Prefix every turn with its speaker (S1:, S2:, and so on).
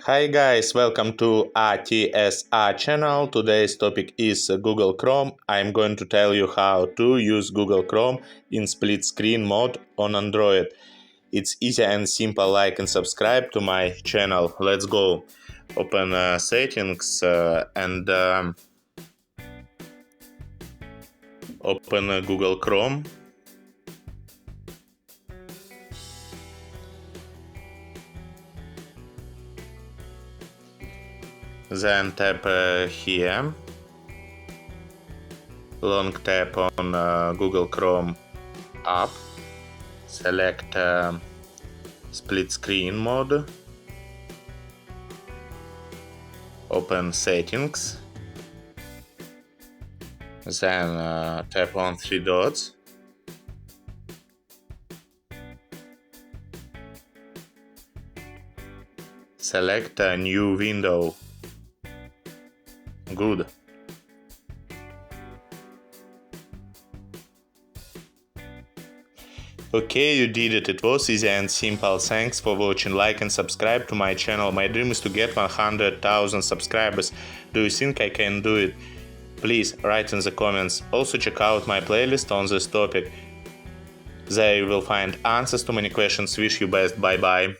S1: Hi guys, welcome to ATSA channel. Today's topic is Google Chrome. I'm going to tell you how to use Google Chrome in split screen mode on Android. It's easy and simple. Like and subscribe to my channel. Let's go. Open settings and open Google Chrome. Then tap here. Long tap on Google Chrome app. Select split screen mode. Open settings. Then tap on three dots. Select a new window. Good. Okay, you did it. It was easy and simple. Thanks for watching. Like and subscribe to my channel. My dream is to get 100,000 subscribers. Do you think I can do it? Please write in the comments. Also check out my playlist on this topic. There you will find answers to many questions. Wish you best. Bye bye.